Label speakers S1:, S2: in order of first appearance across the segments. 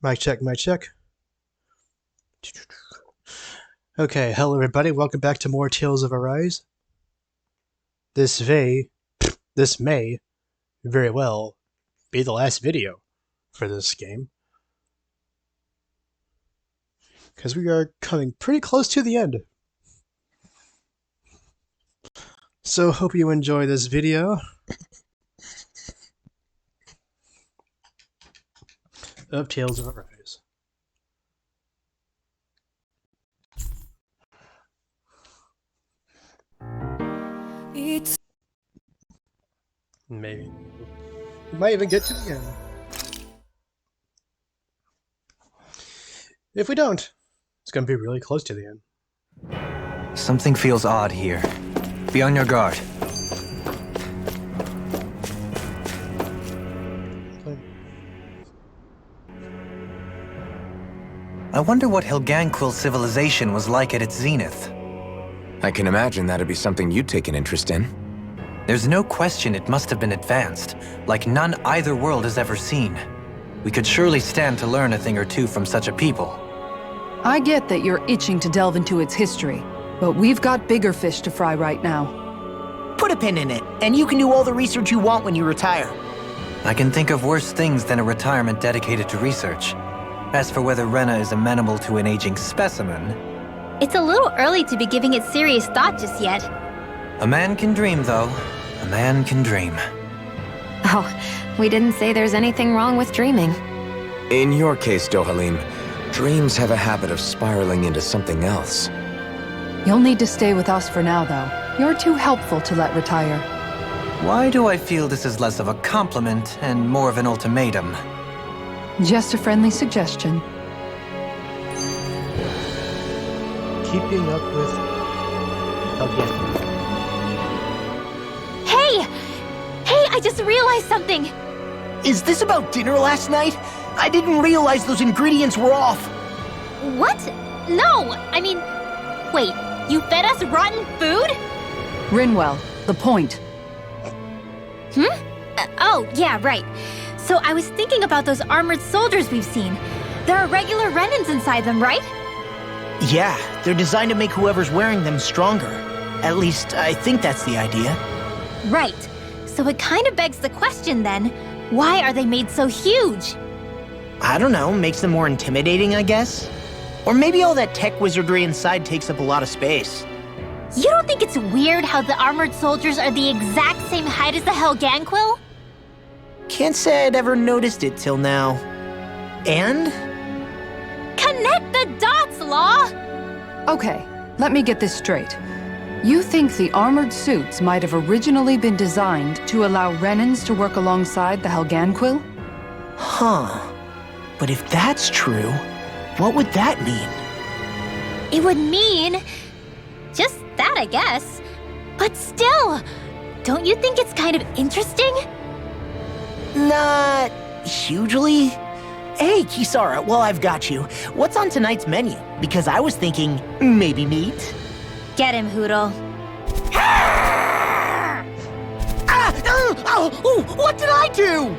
S1: Mic check, mic check. Okay, hello everybody, welcome back to more Tales of Arise. This may very well be the last video for this game, because we are coming pretty close to the end. So hope you enjoy this video of Tales of Arise. Maybe we might even get to the end. If we don't, it's going to be really close to the end.
S2: Something feels odd here. Be on your guard. I wonder what Helganquil civilization was like at its zenith.
S3: I can imagine that'd be something you'd take an interest in.
S2: There's no question it must have been advanced, like none either world has ever seen. We could surely stand to learn a thing or two from such a people.
S4: I get that you're itching to delve into its history, but we've got bigger fish to fry right now.
S5: Put a pin in it, and you can do all the research you want when you retire.
S2: I can think of worse things than a retirement dedicated to research. As for whether Rena is amenable to an aging specimen...
S6: It's a little early to be giving it serious thought just yet.
S2: A man can dream, though. A man can dream.
S7: Oh, we didn't say there's anything wrong with dreaming.
S3: In your case, Dohalim, dreams have a habit of spiraling into something else.
S4: You'll need to stay with us for now, though. You're too helpful to let retire.
S2: Why do I feel this is less of a compliment and more of an ultimatum?
S4: Just a friendly suggestion.
S1: Keeping up with Helganquil.
S6: Hey! Hey, I just realized something!
S5: Is this about dinner last night? I didn't realize those ingredients were off.
S6: What? No! I mean, wait, you fed us rotten food?
S4: Rinwell, the point.
S6: Oh, yeah, right. So I was thinking about those armored soldiers we've seen. There are regular Renans inside them, right?
S5: Yeah, they're designed to make whoever's wearing them stronger. At least, I think that's the idea.
S6: Right. So it kind of begs the question then, why are they made so huge?
S5: I don't know, makes them more intimidating, I guess? Or maybe all that tech wizardry inside takes up a lot of space.
S6: You don't think it's weird how the armored soldiers are the exact same height as the Helganquil?
S5: Can't say I'd ever noticed it till now. And?
S6: Connect the dots, Law!
S4: Okay, let me get this straight. You think the armored suits might have originally been designed to allow Renans to work alongside the Helganquil?
S5: Huh. But if that's true, what would that mean?
S6: It would mean... just that, I guess. But still, don't you think it's kind of interesting?
S5: Not hugely. Hey, Kisara, while I've got you, what's on tonight's menu? Because I was thinking, maybe meat?
S6: Get him, Hootle.
S5: What did I do?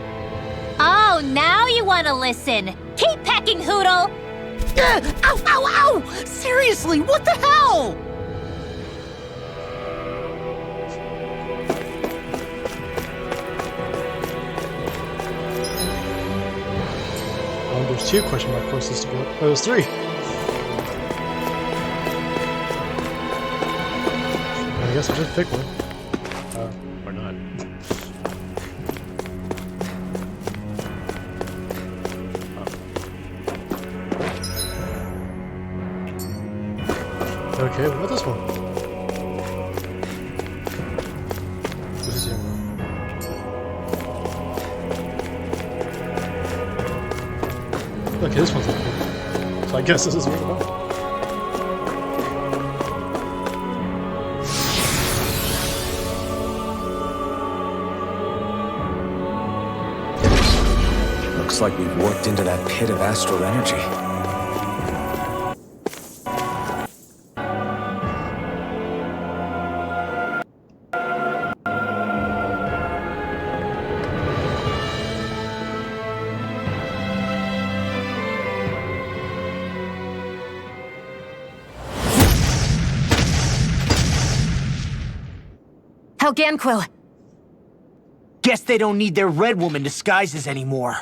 S6: Oh, now you want to listen. Keep pecking, Hootle!
S5: Ow, ow, ow! Seriously, what the hell?
S1: There's 2 question mark courses to go. Oh, there's 3. I guess I'll just pick one. Or not. Okay, what about this one? This is here. Okay, this one's not cool. So I guess this is what it's about.
S3: Looks like we've warped into that pit of astral energy.
S7: Helganquil!
S5: Guess they don't need their Red Woman disguises anymore.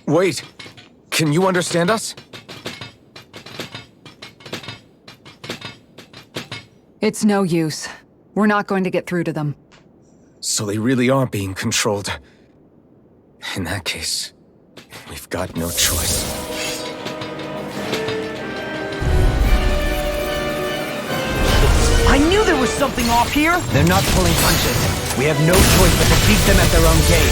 S3: Wait, can you understand us?
S4: It's no use. We're not going to get through to them.
S3: So they really are being controlled. In that case, we've got no choice.
S5: I knew there was something off here!
S2: They're not pulling punches. We have no choice but to beat them at their own game.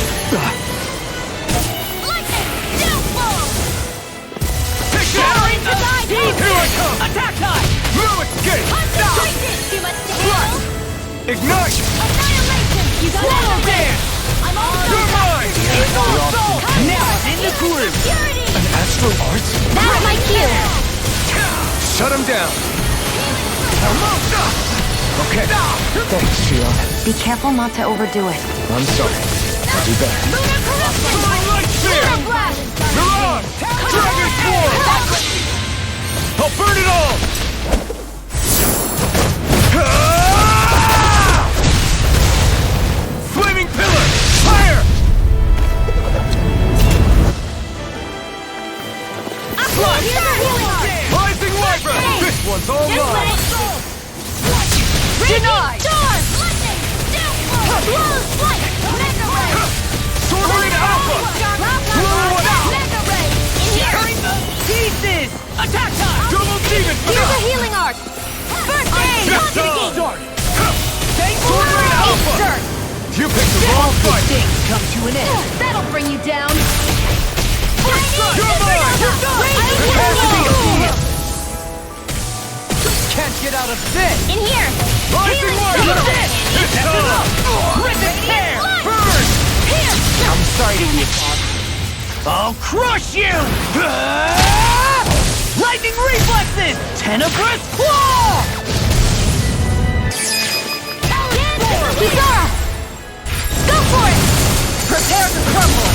S6: Shattering the side!
S5: Here I come! Attack time!
S3: No escape!
S6: Too much to handle!
S3: Ignite!
S6: Annihilation! You got
S5: Swallow
S6: that?
S5: dance!
S6: I'm all
S3: You're mine!
S5: Now it's in the groove!
S6: Security!
S3: Astral arts?
S6: That's my cue!
S3: Shut him down! Okay. Thanks, Shion.
S7: Be careful not to overdo it.
S3: I'm sorry. I'll do better.
S6: Lunar corruption! Lunar blast!
S3: Mirage! Dragon Swarm! I'll burn it all! Flaming pillar! Fire! Rising Wyvern! This one's all mine!
S6: Denied! Storm! Lightning! Downfall! Blows! Flight! Mega Ray!
S3: Sword Rain Alpha! Blow one out!
S6: Mega Ray! In here!
S5: Pieces! Attack time!
S3: Double Demon!
S6: Here's a healing arc! First aid!
S3: Just on!
S5: Start!
S3: Sword Rain Alpha!
S6: Insert!
S3: You picked the wrong fight!
S5: Things come to an end!
S6: That'll bring you down!
S3: You're mine!
S5: Prepare to be a field! Can't get out of this!
S6: In here!
S3: Rising Wyvern! This time!
S5: Rhythmic tear!
S3: Burn!
S5: I'm sorry to be a cog. I'll crush you! Lightning reflexes! Tenebrous claw!
S6: Kisara! Go for it!
S5: Prepare to crumble!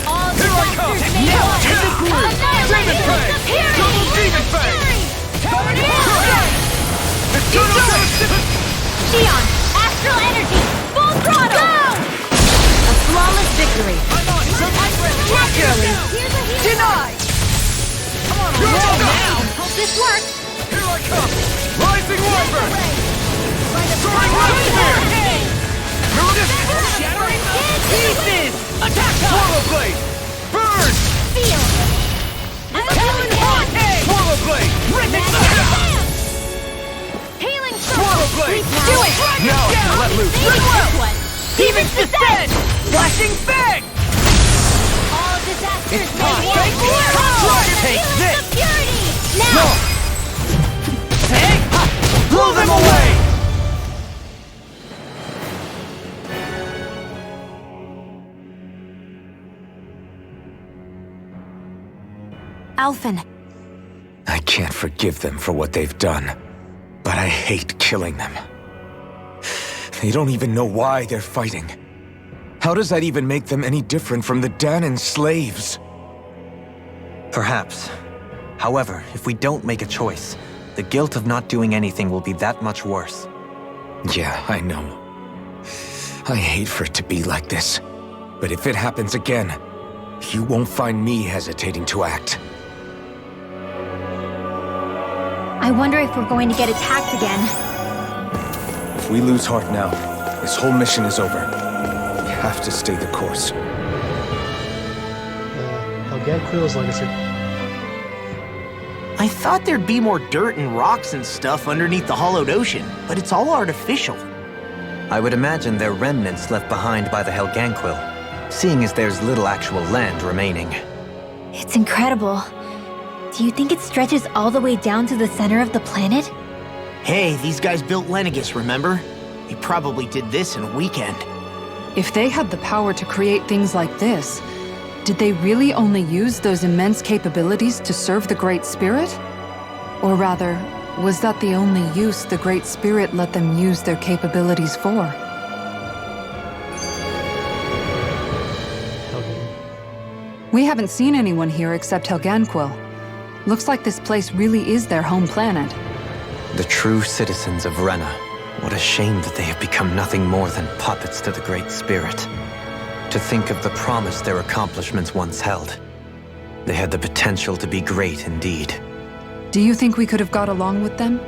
S6: All
S3: Here I come!
S6: disasters may
S3: Now,
S6: fall.
S3: in the groove!
S6: Annihilate
S3: Demon Fang!
S6: disappearing!
S3: Double Demon Fang!
S6: Shion! Astral energy! Full throttle! Go!
S7: A flawless victory.
S6: Naturally!
S5: Denied!
S3: You're up now!
S6: Hope this works!
S3: Here I come! Rising Wyvern! Soaring Raptor!
S5: Shattering pieces! Attack time!
S3: Swallow Blade! Burn!
S6: Feel!
S5: Helen Hawke!
S3: Swallow Blade!
S5: Rhythmic
S6: Healing
S3: Swallow Blade!
S6: Do it!
S3: Now I can let loose!
S5: Demons descend! Flashing Fang!
S6: All disasters may
S5: time.
S6: fall.
S5: Dragon, take
S6: Healing
S5: this.
S6: of purity! Now!
S5: Take! Blow them away!
S7: Alphen,
S3: I can't forgive them for what they've done, but I hate killing them. They don't even know why they're fighting. How does that even make them any different from the Danan slaves?
S2: Perhaps. However, if we don't make a choice, the guilt of not doing anything will be that much worse.
S3: Yeah, I know. I hate for it to be like this. But if it happens again, you won't find me hesitating to act.
S6: I wonder if we're going to get attacked again.
S3: If we lose heart now, this whole mission is over. We have to stay the course.
S1: Helganquil's legacy.
S5: I thought there'd be more dirt and rocks and stuff underneath the hollowed ocean, but it's all artificial.
S2: I would imagine they're remnants left behind by the Helganquil, seeing as there's little actual land remaining.
S6: It's incredible. Do you think it stretches all the way down to the center of the planet?
S5: Hey, these guys built Lenegis, remember? They probably did this in a weekend.
S4: If they had the power to create things like this, did they really only use those immense capabilities to serve the Great Spirit? Or rather, was that the only use the Great Spirit let them use their capabilities for? We haven't seen anyone here except Helganquil. Looks like this place really is their home planet.
S2: The true citizens of Rena. What a shame that they have become nothing more than puppets to the Great Spirit. To think of the promise their accomplishments once held. They had the potential to be great indeed.
S4: Do you think we could have got along with them?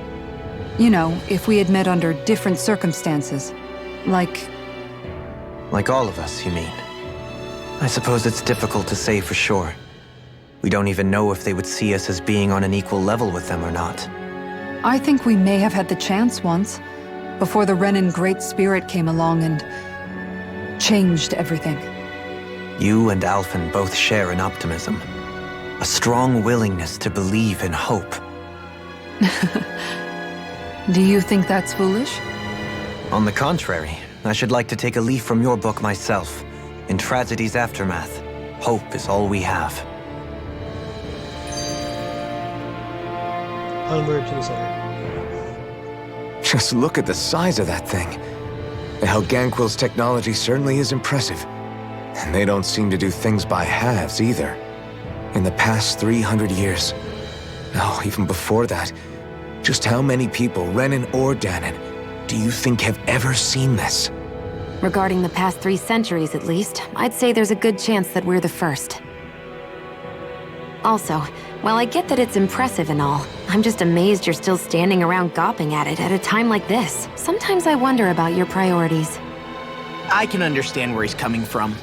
S4: You know, if we had met under different circumstances. Like
S2: all of us, you mean? I suppose it's difficult to say for sure. We don't even know if they would see us as being on an equal level with them or not.
S4: I think we may have had the chance once, before the Renan Great Spirit came along and changed everything.
S2: You and Alphen both share an optimism. A strong willingness to believe in hope.
S4: Do you think that's foolish?
S2: On the contrary, I should like to take a leaf from your book myself. In tragedy's aftermath, hope is all we have.
S1: Onward to the center.
S3: Just look at the size of that thing. The Helganquil's technology certainly is impressive. And they don't seem to do things by halves either. In the past 300 years, no, even before that, just how many people, Renan or Dahnan, do you think have ever seen this?
S7: Regarding the past 3 centuries at least, I'd say there's a good chance that we're the first. Also, while I get that it's impressive and all, I'm just amazed you're still standing around gawping at it at a time like this. Sometimes I wonder about your priorities.
S5: I can understand where he's coming from.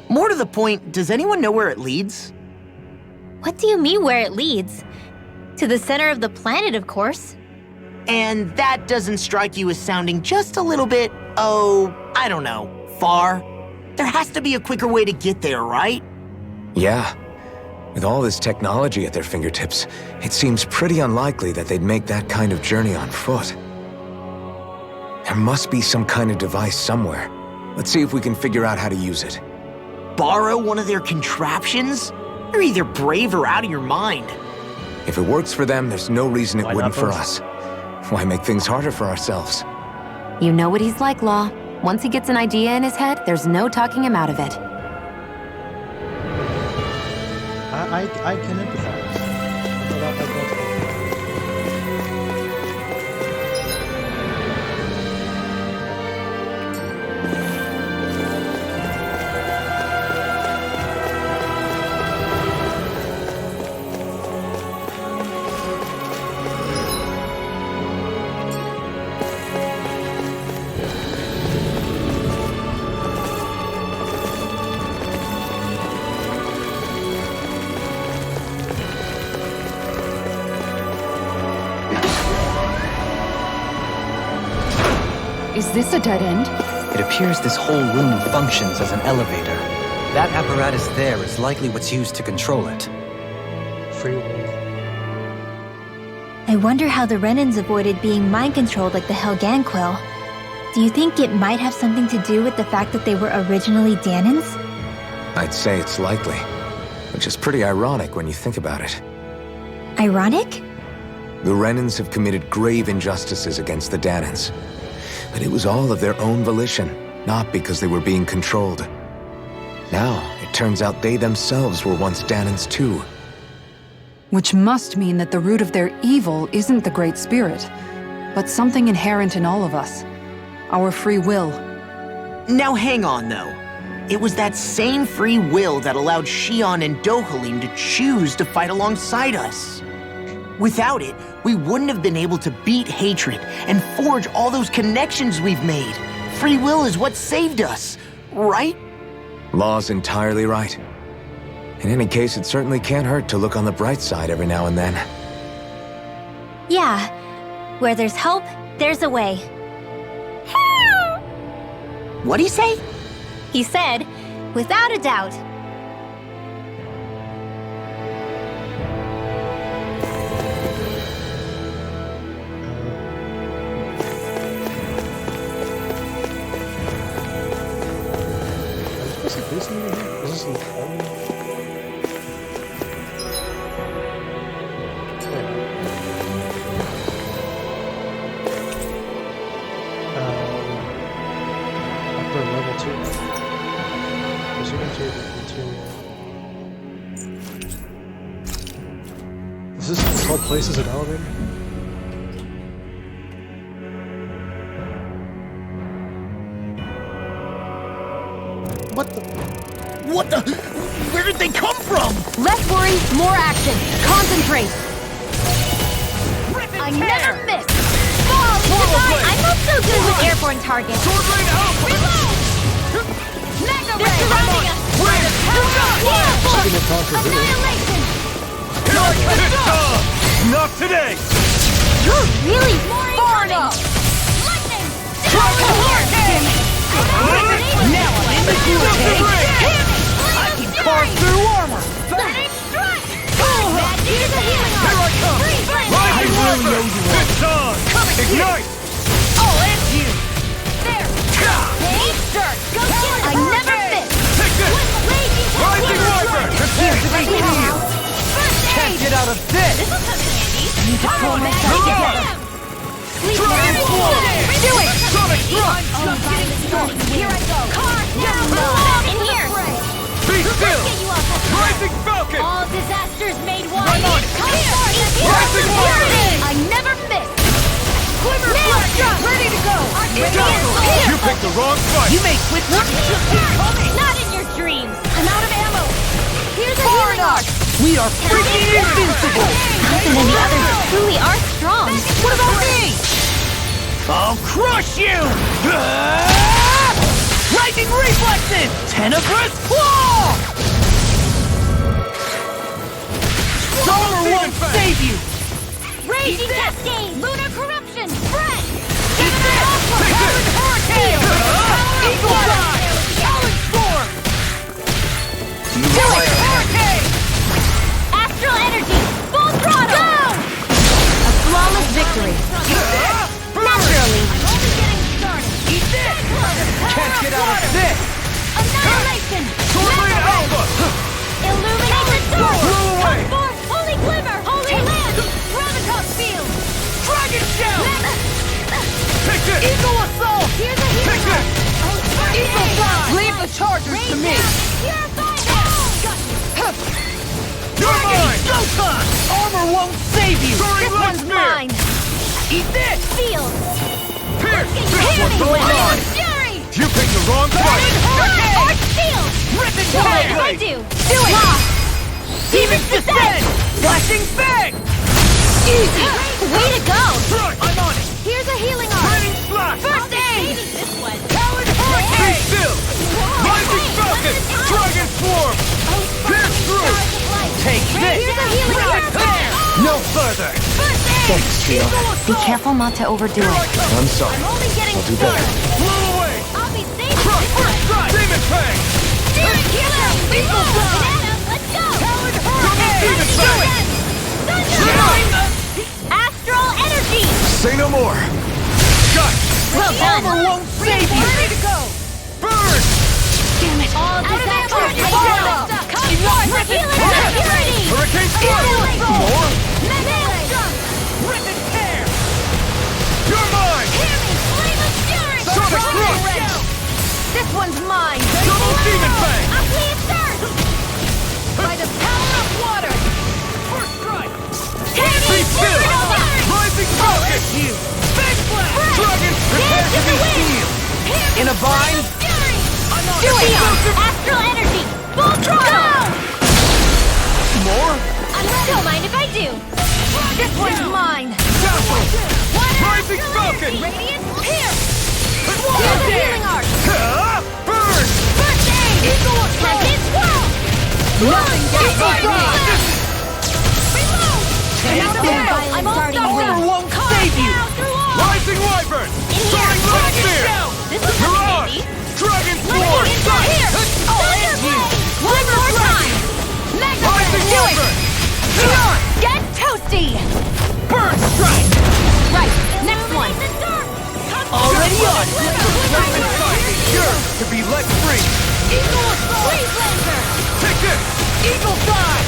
S5: More to the point, does anyone know where it leads?
S6: What do you mean where it leads? To the center of the planet, of course.
S5: And that doesn't strike you as sounding just a little bit, oh, I don't know, far? There has to be a quicker way to get there, right?
S3: Yeah. With all this technology at their fingertips, it seems pretty unlikely that they'd make that kind of journey on foot. There must be some kind of device somewhere. Let's see if we can figure out how to use it.
S5: Borrow one of their contraptions? You're either brave or out of your mind.
S3: If it works for them, there's no reason it
S1: Why
S3: wouldn't
S1: not
S3: for
S1: both?
S3: us. Why make things harder for ourselves?
S7: You know what he's like, Law. Once he gets an idea in his head, there's no talking him out of it.
S1: I can empathize.
S4: Is this a dead end?
S2: It appears this whole room functions as an elevator. That apparatus there is likely what's used to control it.
S1: Free will.
S6: I wonder how the Renans avoided being mind-controlled like the Helganquil. Do you think it might have something to do with the fact that they were originally Dahnans?
S3: I'd say it's likely. Which is pretty ironic when you think about it.
S6: Ironic?
S3: The Renans have committed grave injustices against the Dahnans. But it was all of their own volition, not because they were being controlled. Now, it turns out they themselves were once Dahnans too.
S4: Which must mean that the root of their evil isn't the Great Spirit, but something inherent in all of us. Our free will.
S5: Now hang on, though. It was that same free will that allowed Xion and Dohalim to choose to fight alongside us. Without it, we wouldn't have been able to beat hatred and forge all those connections we've made. Free will is what saved us, right?
S3: Law's entirely right. In any case, it certainly can't hurt to look on the bright side every now and then.
S6: Yeah. Where there's hope, there's a way.
S5: What'd he say?
S6: He said, without a doubt.
S1: Is this an upper level 2. Proceeding to the interior. Is this whole place is an elevator?
S5: What the? Where did they come from?
S6: Less worry, more action. Concentrate. I never miss. I'm not so good with airborne targets.
S3: Sword Rain Alpha!
S6: Mega They're surrounding us. Annihilation.
S3: Not today!
S6: You're really far enough. Lightning.
S5: Now I'm in the I can carve through armor.
S6: Here's a healing arm.
S3: Here I come!
S6: Rising
S3: Rising River! It's on! Ignite!
S5: I'll end you.
S6: There. Hey, dirt. Go get it. I never miss.
S3: Take this! Rising River! Prepare to be healed!
S5: Can't get out of this.
S6: This will come in handy. Need to pull
S3: You're
S6: myself together.
S3: up!
S6: Sleep
S3: Transform!
S6: Do it.
S3: Sonic Thrust!
S6: I'm just getting started. Here I go. Now, in here.
S3: Be still!
S6: Get you off that
S3: Rising Falcon!
S6: All disasters made one.
S3: I'm on it.
S6: Come here.
S3: Rising
S6: Here
S3: River!
S6: it is. I never miss. Glimmer flash. Ready to go.
S3: You picked the wrong fight!
S5: You may quit coming.
S6: Not in your dreams. I'm out of ammo. Here's a healing arc.
S5: We are freaking invincible.
S6: Not that any others truly are strong.
S5: What about me? I'll crush you! Lightning reflexes! Tenebrous claw! Solar won't save you!
S6: Raging cascade. Lunar corruption. Spread.
S3: Take this!
S5: Hurricane! Eagle Fly! Challenge Storm! Do it! Hurricane!
S6: Astral energy. Full throttle. Go!
S7: A flawless victory.
S6: Naturally. I'm only getting started.
S5: Eat this! Can't get out of this!
S6: Annihilation.
S3: Sword Rain Alpha!
S6: Illuminate the sword.
S3: Blow away!
S6: Come forth. Holy glimmer. Holy land. Gravitas field.
S5: Dragon Shell!
S3: Take this!
S5: Eagle Assault!
S6: Here's a
S3: Take
S6: healing
S3: this!
S5: Eagle Fly! Leave the Chargers to me!
S6: Purify them.
S3: You're mine!
S5: Showtime! Armor won't save you!
S3: Soaring
S6: This
S3: Light
S6: one's
S3: Spear!
S6: mine.
S5: Eat this!
S6: Field.
S3: Pierce!
S6: Get
S3: This
S6: you
S3: one's all
S6: healing
S3: mine!
S6: Fury.
S3: You picked the wrong fight!
S5: Hurricane!
S6: Arch field.
S5: Rip and
S6: Do it.
S5: tear!
S6: I do.
S5: Do it! Demon's Descent! Flashing Fang!
S6: Easy. Way to go.
S3: Front!
S5: I'm on it!
S6: Here's a healing arm.
S3: Raining Slash!
S6: First aid. This one.
S5: Talon
S3: Be
S5: Hurricane!
S3: still! Rising Falcon! Dragon Swarm! Pierce through!
S5: Take this!
S6: Here's a healing arm.
S3: No further!
S6: First aid.
S3: Thanks, Trio.
S7: Be careful not to overdo it.
S3: I'm sorry.
S6: I'm only getting
S3: I'll do better.
S6: started.
S3: Blow away!
S6: I'll be safe.
S3: Crush! First strike! Demon Fang!
S6: Spirit killer.
S5: Eagle Fly.
S6: Banana, let's go.
S5: Talon
S3: Demon
S5: Hurricane!
S3: Fang!
S6: Thunder. Astral energy.
S3: Say no more! Shut!
S6: Well done.
S5: Armor won't save you! Ready to go!
S3: Burn!
S6: Damn it. All disasters made one. Come
S5: Enough.
S6: forth. Healing security.
S3: Hurricane
S5: Eagle
S3: Strike!
S5: Assault!
S3: More?
S6: Maelstrom.
S5: Rip and tear!
S3: You're mine!
S6: Hear me. Flame of fury.
S3: Sonic Thrust!
S5: This one's mine!
S3: Double Demon Fang!
S6: Apply thirst.
S5: By the power of water! First strike!
S6: Hear
S3: Be
S6: me.
S3: still!
S6: Supernova.
S3: Rising Falcon!
S5: You! Big Blast!
S3: Dragon! Prepare to be sealed!
S5: In a bind?
S6: Fury.
S5: I'm on
S6: Do it.
S5: Explosive-
S6: Astral energy. Full throttle.
S5: More?
S6: Don't mind if I do.
S5: This one's mine!
S3: Dazzle! Rising Falcon!
S6: Radiant pierce.
S5: Swallow
S6: Here's a
S5: Dare!
S6: healing arc.
S3: Burn!
S6: First aid.
S5: Eagle Assault!
S6: Tempted swirl.
S5: Nothing gets by me!
S6: Reload.
S5: Take
S6: I'm out of
S5: this!
S6: ammo. I'm all
S5: Armor
S6: starting.
S5: won't save you!
S6: Now through all.
S3: Rising Wyvern!
S6: In here.
S3: Soaring Light
S5: Dragon
S3: Spear!
S5: Shell!
S6: This will come in
S3: Mirage!
S6: handy.
S3: Dragon Swarm!
S6: Lightning into here.
S5: I'll end you!
S6: One more time. Mega
S3: Rising
S6: Red. Do it.
S3: Wyvern!
S6: Get toasty.
S5: Burn Strike!
S6: Right. Next one.
S5: Already on!
S3: Demon Fang! Yours to be let free!
S5: Eagle Assault!
S6: Freeze Lancer.
S3: Take this!
S5: Eagle Fly!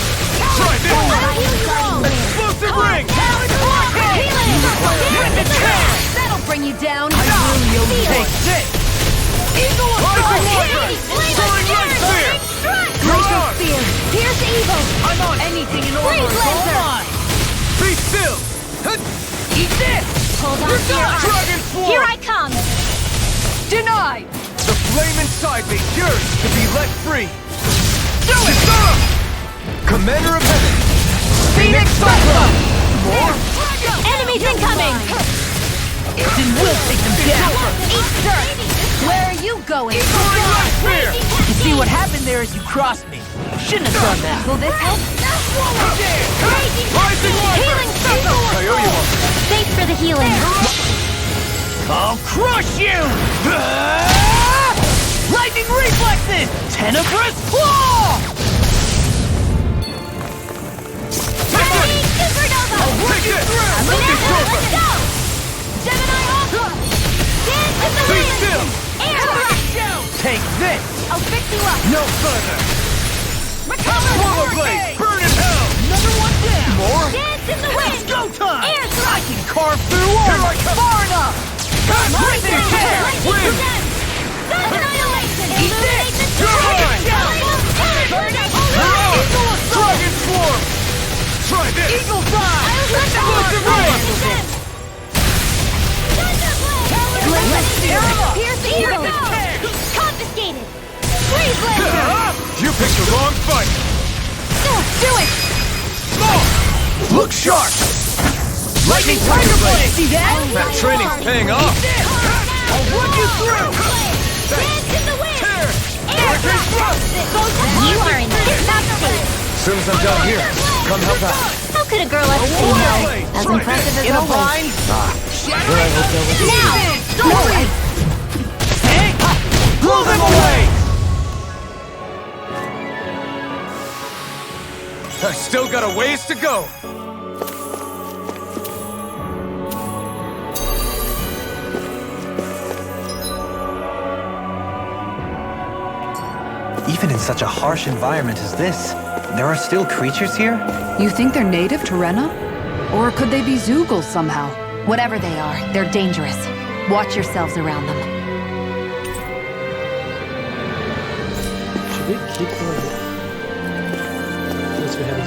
S3: Try this!
S6: I'll heal you all.
S3: Explosive Ring!
S5: Talon Hurricane!
S6: Healing.
S5: Rip and tear!
S6: That'll bring you down.
S5: Take this! Eagle
S3: Rising
S5: Assault!
S3: Wyvern! Soaring Light Spear!
S6: Glacial Spear. Here's evil.
S5: I'm on anything in order
S6: Freeze
S5: is all
S6: Lancer.
S5: mine!
S3: Be still!
S5: Eat this!
S6: Hold on
S5: You're
S6: to your
S5: done.
S6: arm.
S3: Dragon Swarm!
S6: Here I come.
S5: Denied!
S3: The flame inside me yearns to be let free. Do it! Stop! Commander of Heaven! Phoenix Cyclone! More?
S6: Enemies incoming!
S5: Then we'll take them down!
S6: Eat dirt! Where are you going?
S3: Spear!
S5: You see what happened there is you crossed me. Shouldn't have done that.
S6: Will this help?
S3: Rising
S6: Healing circle!
S3: Kaoyama!
S6: Thanks for the healing.
S5: I'll crush you! Lightning reflexes! Tenebrous claw!
S6: Ready, supernova!
S3: Take it!
S6: I'm gonna let's go! Gemini Alpha! Dance in the
S3: Be
S6: wind!
S3: still!
S6: Air thrust!
S5: Take this!
S6: I'll fix you up!
S3: No further!
S6: Recover!
S3: Polar blade! Burn in hell!
S5: Another one down!
S3: More?
S6: Dance in the wind!
S5: It's go time!
S6: Air
S5: I
S6: thrust!
S5: can carve through walls!
S3: Here I come!
S5: Far enough!
S6: Lightning
S5: tear!
S6: Lightning presents! Sun annihilation! Illuminate the
S3: You're
S6: Burn up!
S3: Hello! Dragon Swarm! Try this!
S5: Eagle fly!
S6: I'll let the
S3: Explosive
S6: horn
S3: ray!
S6: present! Thunderblade! Pierce the eagle! Confiscated! Freeze laser!
S3: You picked the wrong fight!
S6: Do it!
S3: Look sharp!
S5: Lightning Tiger Blade! See that?
S3: That training's paying off!
S5: I'll run you through!
S6: Dance in the wind!
S3: Tear!
S6: Air thrust! You are in hip-hop state!
S3: As soon as I'm done here, come help out.
S6: How could a girl ever say no?
S7: As impressive as
S5: In a
S7: always.
S5: bind!
S6: Now!
S5: No way! Hey! Blow them away!
S3: I still got a ways to go.
S2: Even in such a harsh environment as this, there are still creatures here?
S4: You think they're native to Rena? Or could they be Zoogles somehow?
S7: Whatever they are, they're dangerous. Watch yourselves around them.
S1: Should we keep going? Unless we have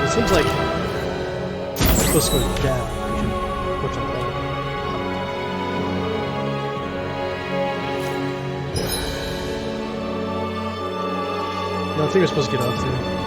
S1: it seems like it's supposed to go down. Which I'm glad. No, I think we're supposed to get up there.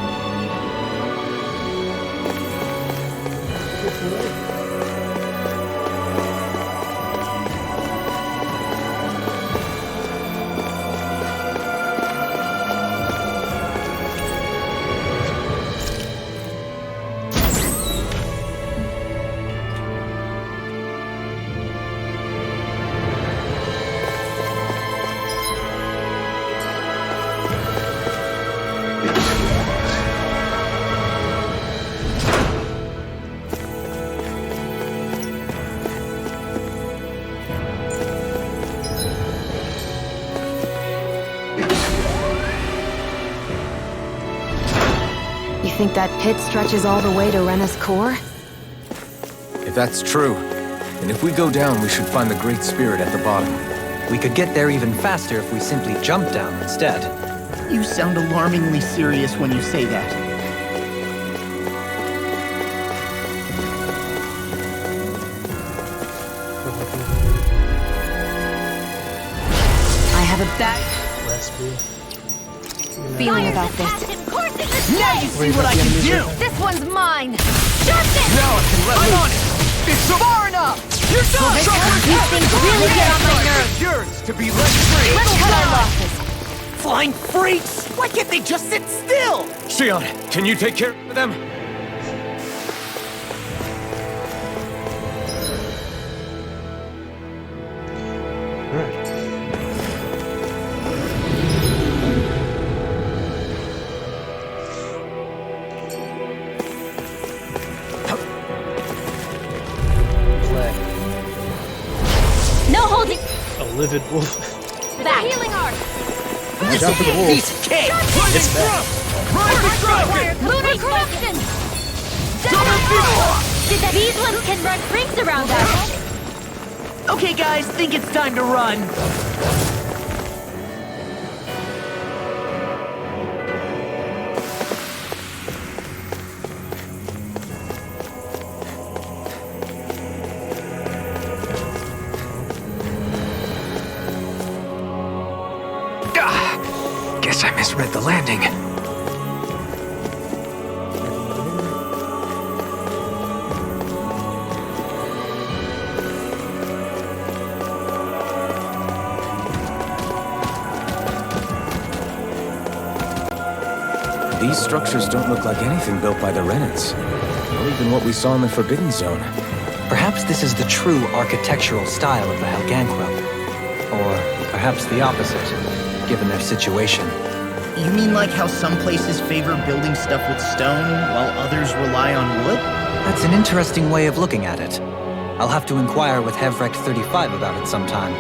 S7: You think that pit stretches all the way to Rena's core?
S3: If that's true, then if we go down, we should find the Great Spirit at the bottom.
S2: We could get there even faster if we simply jump down instead.
S5: You sound alarmingly serious when you say that.
S7: I have a bad feeling about this.
S5: Now you see what I can do!
S7: This one's mine!
S3: Now I can let
S5: I'm
S3: loose.
S5: on it! It's far enough! You're done!
S6: These things really get on my nerves.
S3: Yearns to be let free.
S7: Let's cut our losses.
S5: Flying freaks! Why can't they just sit still?
S3: Xion, can you take care of them?
S1: Alright.
S6: No holding
S1: A livid wolf.
S6: back. Healing arc.
S1: Jump for the wolf.
S5: Piece of cake!
S1: It's back.
S6: Lunar corruption. These ones can run rings around us.
S5: Okay, guys, think it's time to run.
S3: Guess I misread the landing. These structures don't look like anything built by the Renans, or even what we saw in the Forbidden Zone.
S2: Perhaps this is the true architectural style of the Helganqua. Or perhaps the opposite, given their situation.
S5: You mean like how some places favor building stuff with stone, while others rely on wood?
S2: That's an interesting way of looking at it. I'll have to inquire with Hevrecht 35 about it sometime.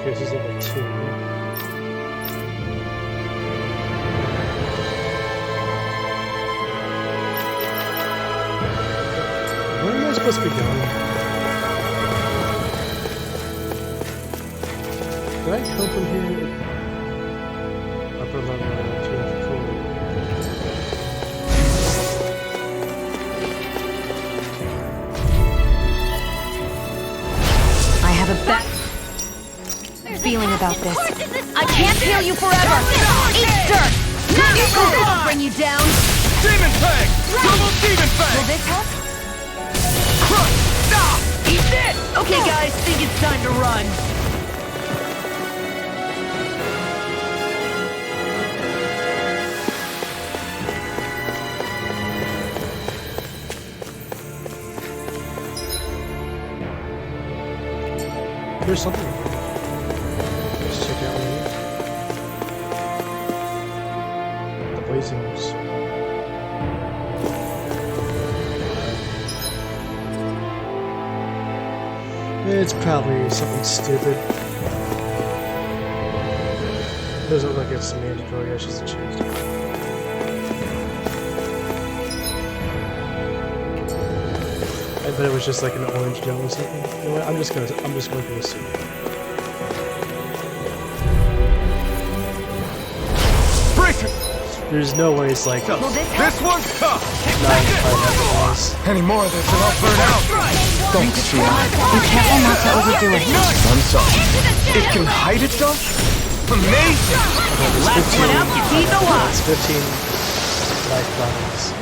S1: This is level 2. Where am I supposed to be going? Did I come from here? Upper level 2 and 4.
S7: I have a bad feeling about this.
S6: I can't heal you forever! Eat dirt! That'll bring you down!
S3: Demon Fang! Double Demon Fang!
S6: Will this help?
S3: Crush! Stop! Eat this!
S6: Okay guys, think it's time to run.
S1: There's something. Let's check out the blazings. It's probably something stupid. Doesn't look like it's mandatory. I should have changed it. I bet it was just like an orange gel or something. You know what? I'm just going to assume.
S3: Break it!
S1: There's no way it's like
S3: This one's tough!
S1: 9
S3: Any more of this and I'll burn out! Thanks, Shia.
S7: Be careful not to overdo it.
S3: I'm sorry. It can hide itself? Amazing!
S1: Last one out, you see the lot. It's 15 life bottles.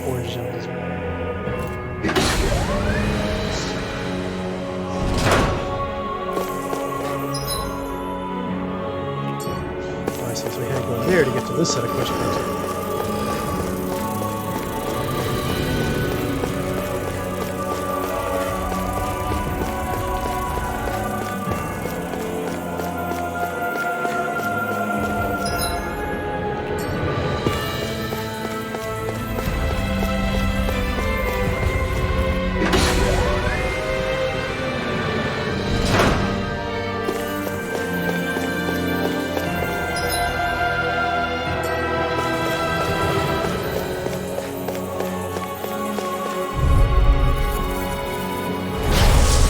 S1: Orange gel as well. Alright, since we had to go there to get to this set of questions.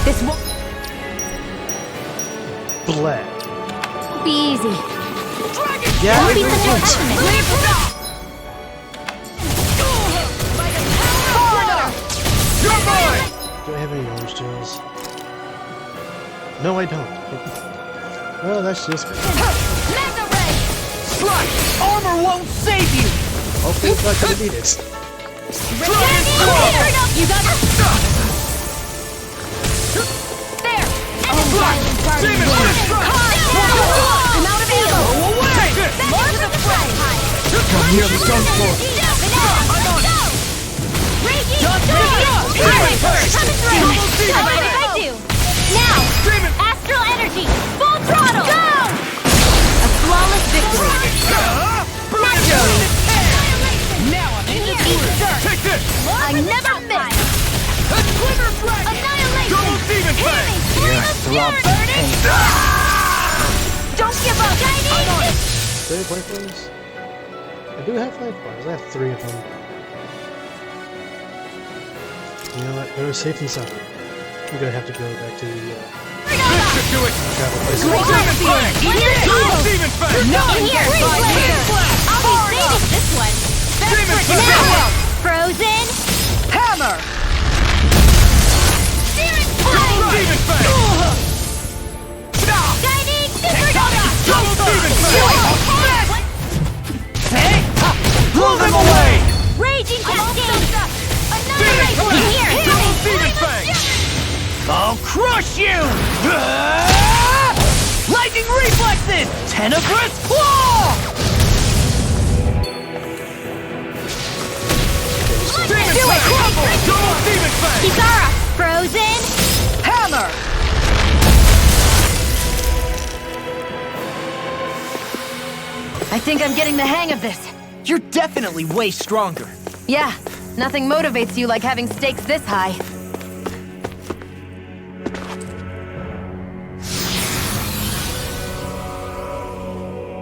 S6: This won't
S1: Black.
S6: be easy.
S1: Yeah,
S6: Won't
S1: it
S6: be
S1: really
S6: such
S1: is.
S6: a punishment.
S3: You're mine!
S1: Do I have any orange gels? No, I don't. Well, that's just...
S6: Mega Ray!
S3: Slash! Armor won't save you!
S1: Hopefully it's not gonna need it.
S6: You got it! There!
S3: Demon Fang!
S6: I'm out of ammo!
S3: Take this!
S6: Back into the fray!
S3: I'm nearly done for.
S6: I do! Now! Astral energy! Full throttle! Go! A flawless victory! Naturally!
S3: Now I'm in Take this!
S6: I never miss! Annihilation!
S3: Double Demon Fang!
S6: Flame of
S5: are all pain.
S6: Don't give up! Shining!
S1: Do I have life bars? I do have life bars. I have 3 of them. You know what? Better safe than sorry. We're gonna have to go back to the travel place.
S6: No, here! I'll be saving this one! That's for now! Frozen!
S8: Hammer!
S6: Shining!
S8: Blow them away!
S6: Raging Cascade! Annihilation! Here!
S8: I'll crush you! Lightning reflexes! Tenebrous claw!
S6: Do it! Kisara! Frozen!
S8: Hammer!
S7: I think I'm getting the hang of this.
S5: You're definitely way stronger.
S7: Yeah, nothing motivates you like having stakes this high.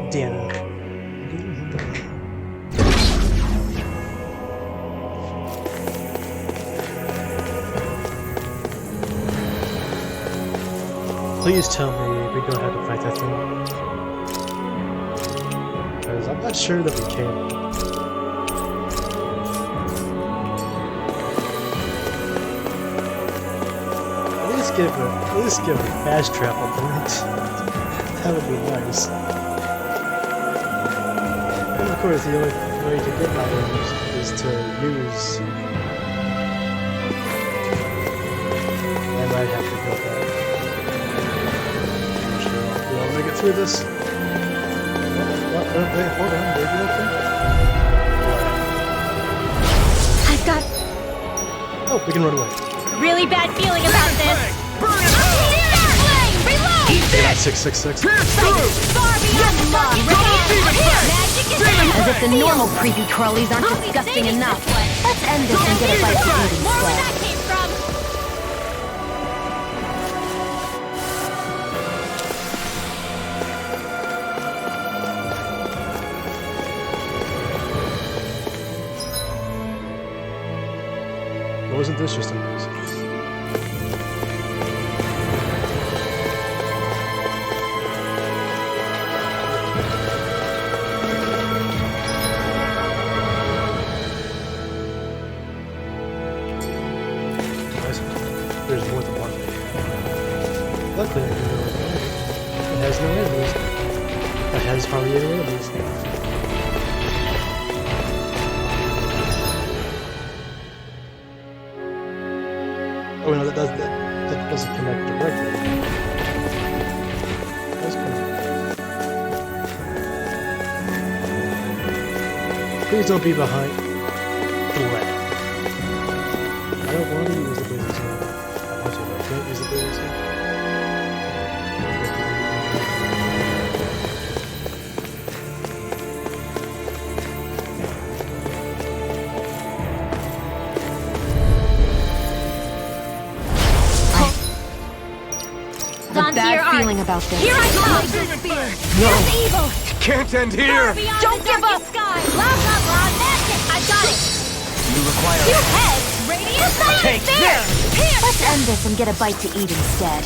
S1: Diana. Please tell me we don't have to fight that thing. Because I'm not sure that we can. At least give a fast travel point. That would be nice. And of course, the only way to get items is to use. I might have to go back. I'm sure I'll make it through this. Wait, hold on. Wait,
S6: I've got
S1: oh, we can run away.
S6: really bad feeling about this. Reload!
S1: I got 666.
S6: Far beyond the mark. Magic is
S7: As if the normal creepy crawlies aren't disgusting enough. Let's end this and get a bite to eat
S6: More where
S7: instead.
S6: that came from.
S1: Wasn't this just amazing? There's more than one. Luckily, it has no enemies. It has hardly any enemies. Oh no, that doesn't connect directly. That's connect. Please don't be behind. Bleh. I don't want to use the business one. I want to, but I can't use the business one.
S7: A bad feeling about this.
S6: Here I come!
S3: No!
S6: Here's evil!
S3: Can't end here!
S6: Don't give up! Sky. Blah, blah, blah. Magic! I got it!
S3: You require
S6: Two heads! Radiant science!
S3: Take
S6: There! Here!
S7: Let's end this and get a bite to eat instead.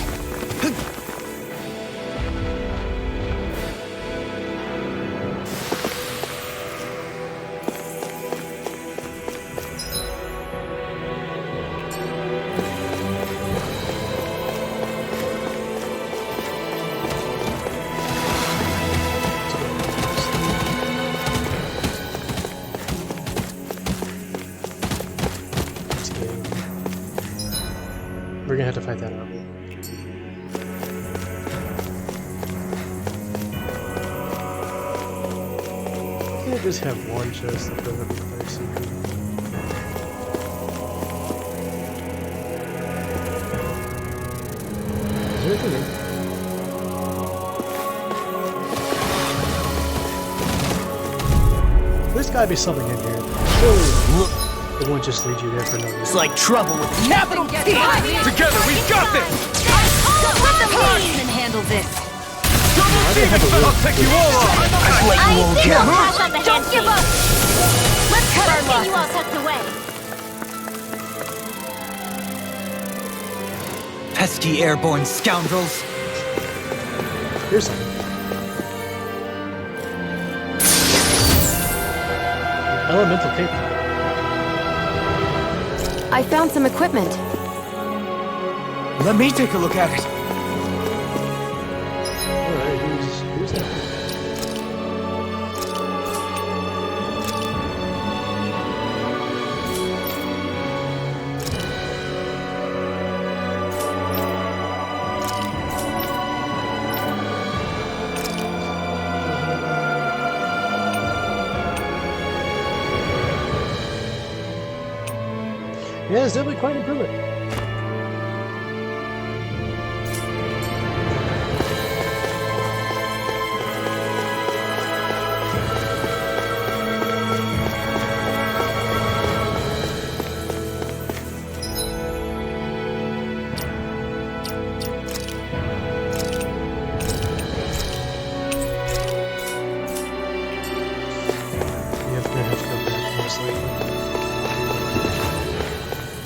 S1: We're gonna have to fight that army. Can't just have one chest that doesn't have a fire secret. Is there anything in? There's gotta be something in here. Surely it won't just lead you there for no reason.
S5: It's like trouble with a capital T!
S3: Together, we've got this!
S6: Let them
S8: I'll take you all on!
S6: I think I'll pass on the
S9: Don't give up! Let's cut our
S6: Get you all
S9: losses.
S6: tucked away.
S2: Pesky airborne scoundrels!
S1: Here's something. Elemental cape.
S7: I found some equipment.
S3: Let me take a look at it.
S1: Alright, who's that? Yeah, it's definitely quite an improvement. Yep, gonna have to go back most likely.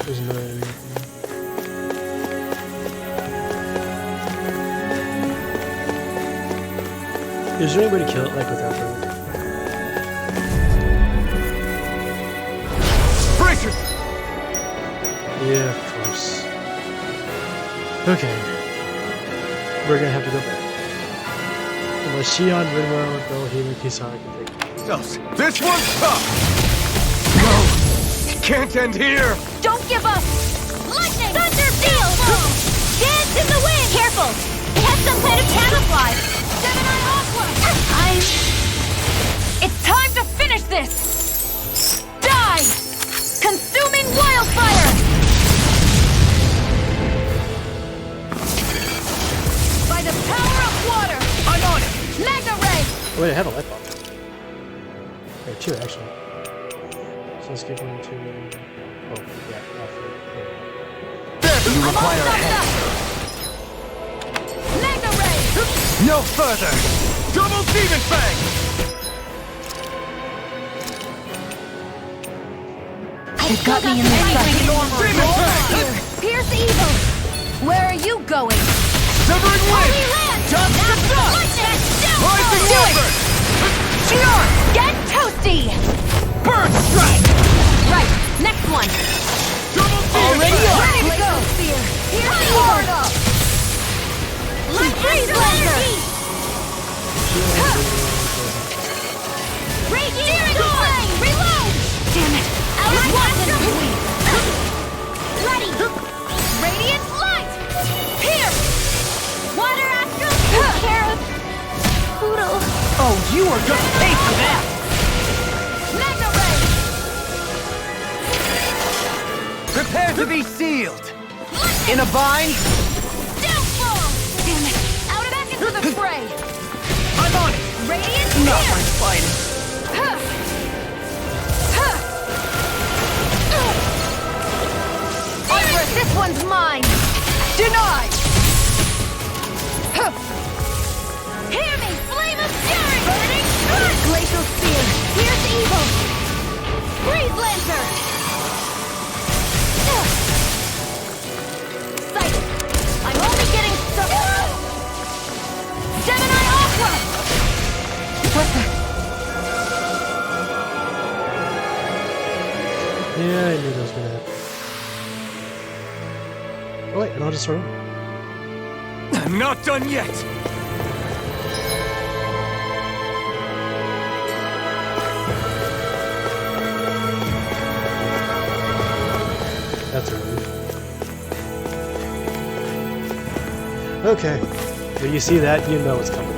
S1: There's another area. Is there any way to kill it like without the
S8: Breaker!
S1: Yeah, of course. Okay. We're gonna have to go back. Unless Shion, Rinwell, Dohima, Kisara can take it.
S8: This one's tough! No! It can't end here!
S9: Don't give up!
S6: Lightning! Thunder field! Dance in the wind! Careful! It has some kind of camouflage!
S9: Gemini Aqua! It's time to finish this! Die! Consuming wildfire! By the power of water!
S8: I'm on it!
S9: Magna Ray!
S1: Oh, wait, I have a light bulb. Or two, actually. So let's get one to... Oh, yeah,
S8: You
S9: I'm all
S8: require a
S9: stuffed
S8: head.
S9: up! Magna Ray!
S8: No further! Double Demon Fang!
S9: It got me in this fight.
S8: Demon Fang!
S9: Pierce evil! Where are you going?
S8: Severing Wind! Dust to dust! Rising Wolver! Shion!
S9: Get toasty!
S8: Bird Strike!
S9: Right, next one.
S8: Double Demon
S9: Already
S8: Fang!
S9: up! Ready to go! Spear! Pierce evil! Light freeze laser!
S6: Radiant Flame! Reload!
S9: Damn it!
S6: Light
S9: Watson,
S6: Astral-
S9: please!
S6: Ready!
S9: Radiant light! Pierce!
S6: Water Astral! Take care of... Poodle.
S8: Oh, you are gonna pay for that!
S9: Magna Ray!
S8: Prepare to be sealed! In a bind?
S9: Downfall! Damn it! Out back into the fray!
S8: I'm on it!
S9: Radiant
S8: Not my
S9: Pierce!
S8: finest!
S9: Huh. Huh. Iris, this one's mine! Denied! Huh. Hear me! Flame of fury! Burning strike! Glacial spear! Pierce evil! Freeze lancer! Sight! I'm only getting started! Gemini Aqua! What the?
S1: Yeah, I knew that was gonna happen. Oh wait, and I'll just throw it.
S8: I'm not done yet!
S1: That's a relief. Okay. When you see that, you know it's coming.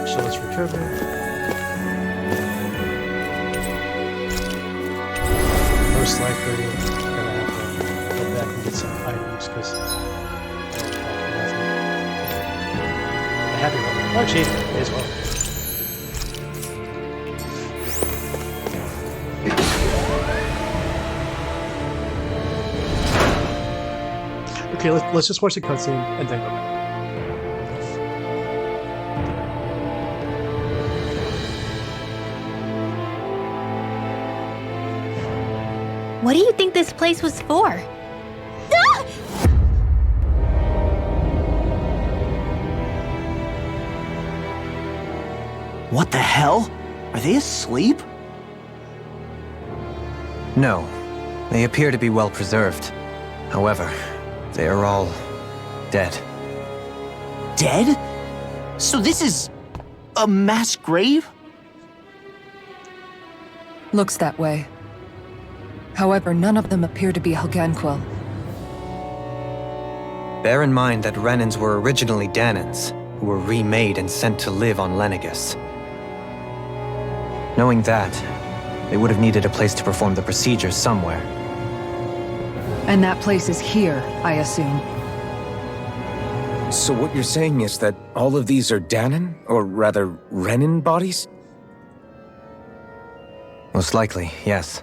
S1: So let's recover. Most likely gonna have to go back and get some items because happy about it. Actually, may as well. Okay, let's just watch the cutscene and then go back.
S6: What do you think this place was for? Ah!
S5: What the hell? Are they asleep?
S2: No, they appear to be well preserved. However, they are all dead.
S5: Dead? So this is a mass grave?
S4: Looks that way. However, none of them appear to be Helganquil.
S2: Bear in mind that Renans were originally Danans, who were remade and sent to live on Lenegus. Knowing that, they would have needed a place to perform the procedures somewhere.
S4: And that place is here, I assume.
S3: So what you're saying is that all of these are Danan, or rather, Renan bodies?
S2: Most likely, yes.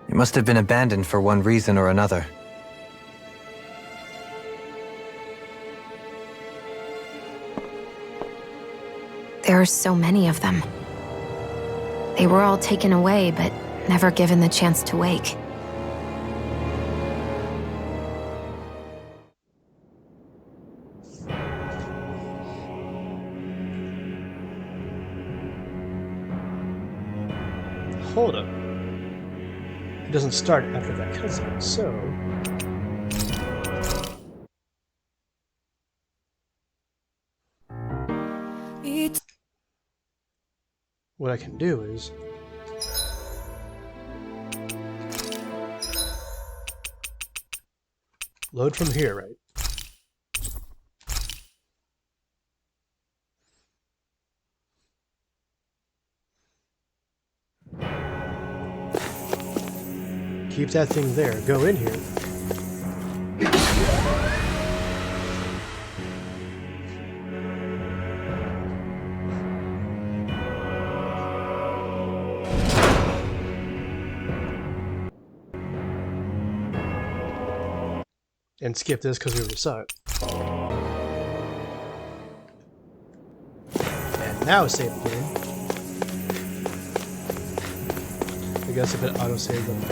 S2: It must have been abandoned for one reason or another.
S7: There are so many of them. They were all taken away, but never given the chance to wake.
S1: Hold up. It doesn't start after that cutscene, so... what I can do is... load from here, right? Keep that thing there. Go in here. And skip this because we already saw it. And now save the game. I guess if it auto-saved them.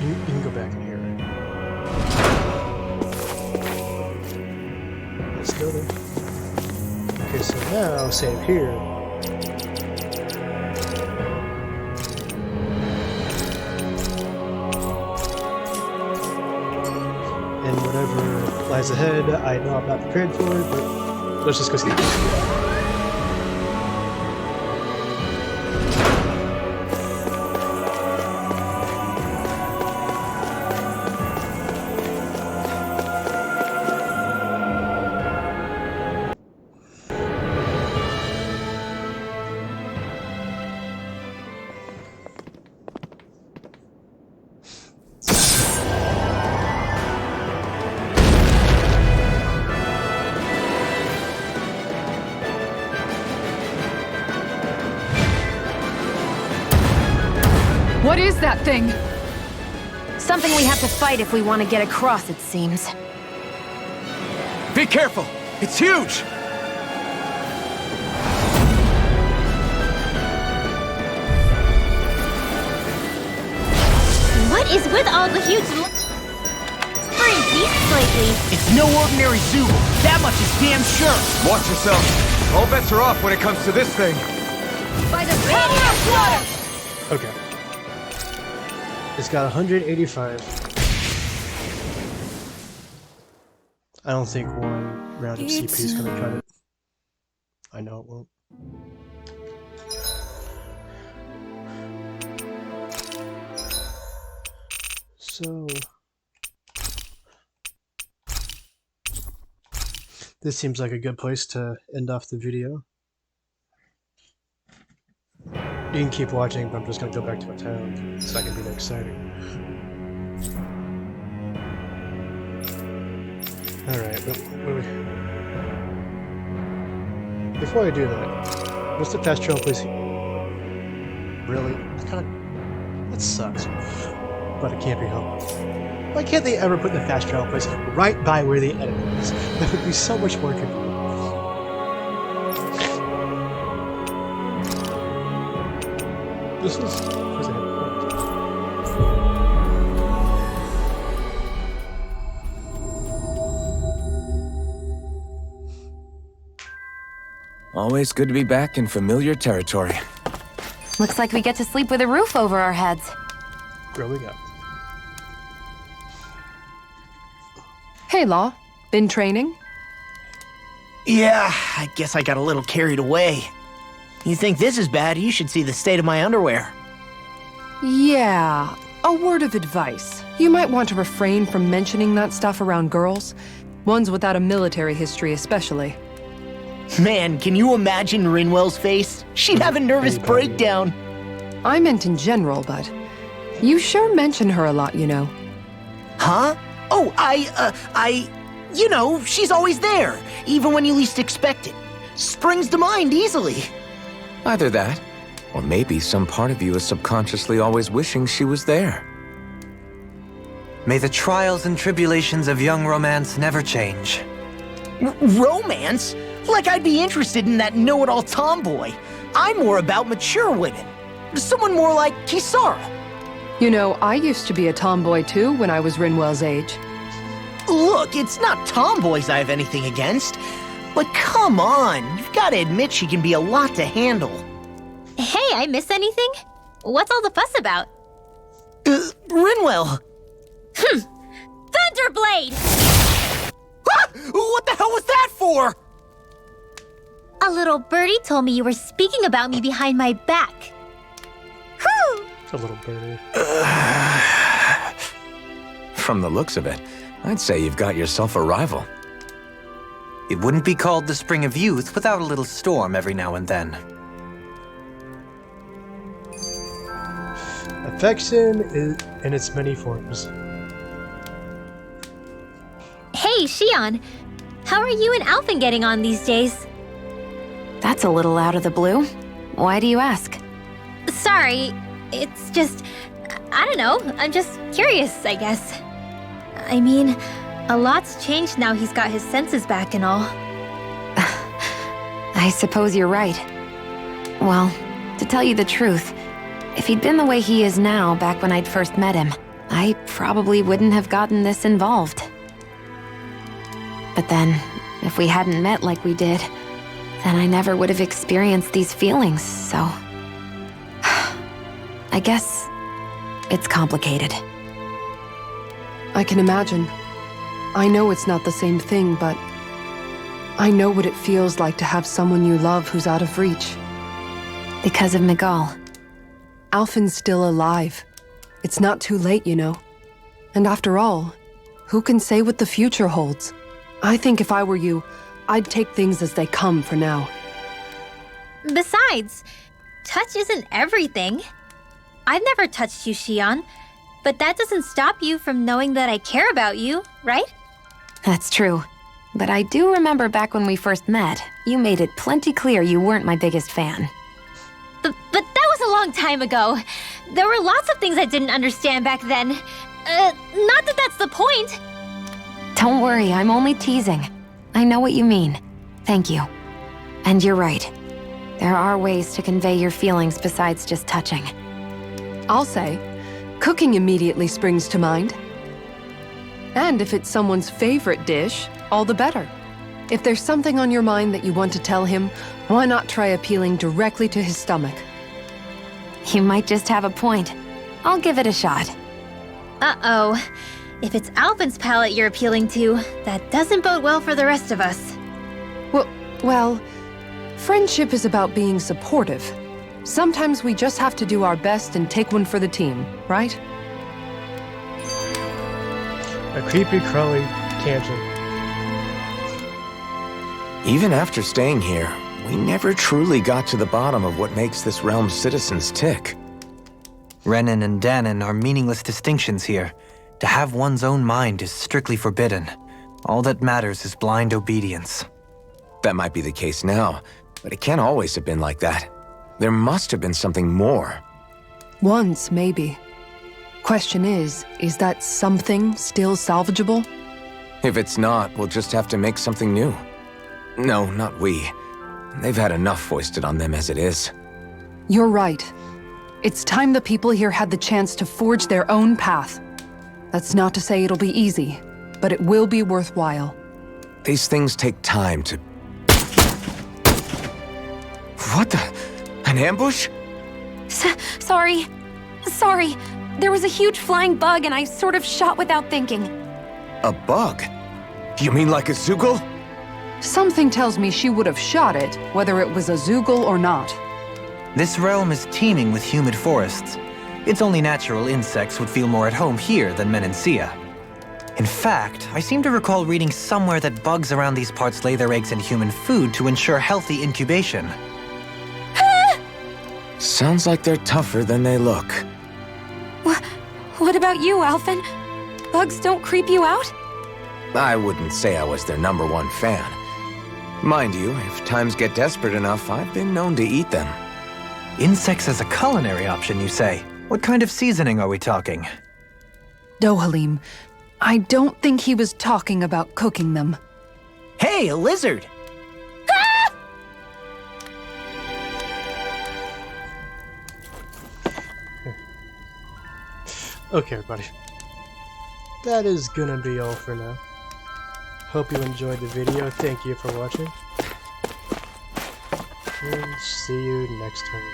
S1: You can go back in here, right? Let's go there. Okay, so now save here. And whatever lies ahead, I know I'm not prepared for it, but let's just go see.
S4: What is that thing?
S7: Something we have to fight if we want to get across, it seems.
S3: Be careful! It's huge!
S6: What is with all the huge furry beasts lately?
S5: It's no ordinary zoo. That much is damn sure.
S8: Watch yourself. All bets are off when it comes to this thing.
S9: By the power of water!
S1: Okay. It's got 185. I don't think one round of CP is gonna cut it. I know it won't. So... this seems like a good place to end off the video. You can keep watching, but I'm just gonna go back to a town. It's not gonna be that exciting. Alright, before I do that, what's the fast travel place? Really? That sucks. But it can't be helped. Why can't they ever put the fast travel place right by where the enemy is? That would be so much more convenient. This is...
S3: Always good to be back in familiar territory.
S7: Looks like we get to sleep with a roof over our heads.
S1: Growing up.
S10: Hey, Law. Been training?
S5: Yeah, I guess I got a little carried away. You think this is bad, you should see the state of my underwear.
S10: Yeah. A word of advice. You might want to refrain from mentioning that stuff around girls. Ones without a military history especially.
S5: Man, can you imagine Rinwell's face? She'd have a nervous breakdown.
S10: I meant in general, but you sure mention her a lot, you know.
S5: Huh? Oh, you know, she's always there, even when you least expect it. Springs to mind easily.
S3: Either that, or maybe some part of you is subconsciously always wishing she was there.
S2: May the trials and tribulations of young romance never change.
S5: Romance? Like I'd be interested in that know-it-all tomboy. I'm more about mature women. Someone more like Kisara.
S10: You know, I used to be a tomboy too when I was Rinwell's age.
S5: Look, it's not tomboys I have anything against. But come on, you've got to admit she can be a lot to handle.
S6: Hey, I miss anything? What's all the fuss about?
S5: Rinwell.
S6: Thunderblade!
S5: Ah! What the hell was that for?
S6: A little birdie told me you were speaking about me behind my back. Whew!
S1: A little birdie.
S3: From the looks of it, I'd say you've got yourself a rival.
S2: It wouldn't be called the Spring of Youth without a little storm every now and then.
S1: Affection is in its many forms.
S6: Hey, Shion. How are you and Alphen getting on these days?
S7: That's a little out of the blue. Why do you ask?
S6: Sorry, it's just... I don't know, I'm just curious, I guess. I mean, a lot's changed now he's got his senses back and all.
S7: I suppose you're right. Well, to tell you the truth, if he'd been the way he is now back when I'd first met him, I probably wouldn't have gotten this involved. But then, if we hadn't met like we did, then I never would have experienced these feelings, so... I guess it's complicated.
S10: I can imagine. I know it's not the same thing, but I know what it feels like to have someone you love who's out of reach.
S7: Because of Miguel.
S10: Alphen's still alive. It's not too late, you know. And after all, who can say what the future holds? I think if I were you, I'd take things as they come for now.
S6: Besides, touch isn't everything. I've never touched you, Shion, but that doesn't stop you from knowing that I care about you, right?
S7: That's true. But I do remember back when we first met, you made it plenty clear you weren't my biggest fan.
S6: But that was a long time ago. There were lots of things I didn't understand back then. Not that that's the point.
S7: Don't worry, I'm only teasing. I know what you mean. Thank you. And you're right. There are ways to convey your feelings besides just touching.
S10: I'll say, cooking immediately springs to mind. And if it's someone's favorite dish, all the better. If there's something on your mind that you want to tell him, why not try appealing directly to his stomach?
S7: You might just have a point. I'll give it a shot.
S6: Uh-oh. If it's Alphen's palate you're appealing to, that doesn't bode well for the rest of us.
S10: Well, friendship is about being supportive. Sometimes we just have to do our best and take one for the team, right?
S1: A creepy, crawling tangent.
S3: Even after staying here, we never truly got to the bottom of what makes this realm's citizens tick.
S2: Renan and Danon are meaningless distinctions here. To have one's own mind is strictly forbidden. All that matters is blind obedience.
S3: That might be the case now, but it can't always have been like that. There must have been something more.
S10: Once, maybe. Question is that something still salvageable?
S3: If it's not, we'll just have to make something new. No, not we. They've had enough foisted on them as it is.
S4: You're right. It's time the people here had the chance to forge their own path. That's not to say it'll be easy, but it will be worthwhile.
S3: These things take time to... What the... An ambush?
S7: Sorry. Sorry. There was a huge flying bug and I sort of shot without thinking.
S3: A bug? You mean like a Zoogle?
S4: Something tells me she would have shot it, whether it was a Zoogle or not.
S2: This realm is teeming with humid forests. It's only natural insects would feel more at home here than Menancia. In fact, I seem to recall reading somewhere that bugs around these parts lay their eggs in human food to ensure healthy incubation.
S3: Sounds like they're tougher than they look.
S7: What about you, Alphen? Bugs don't creep you out?
S3: I wouldn't say I was their #1 fan. Mind you, if times get desperate enough, I've been known to eat them.
S2: Insects as a culinary option, you say? What kind of seasoning are we talking?
S4: Dohalim, I don't think he was talking about cooking them.
S5: Hey, a lizard!
S1: Okay, everybody. That is gonna be all for now. Hope you enjoyed the video. Thank you for watching. And see you next time.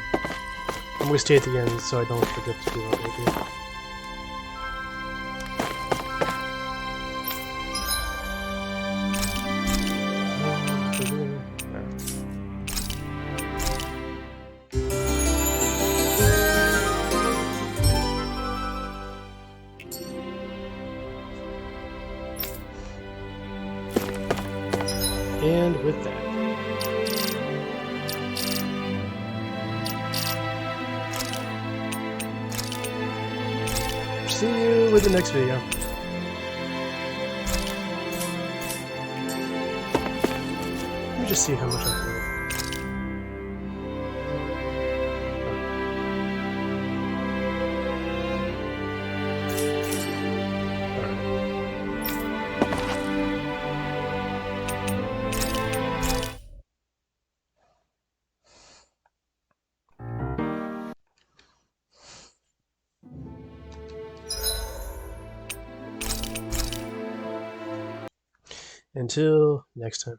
S1: I'm gonna stay at the end so I don't forget to do what I do. And with that, see you with the next video. Let me just see how much I played. Until next time.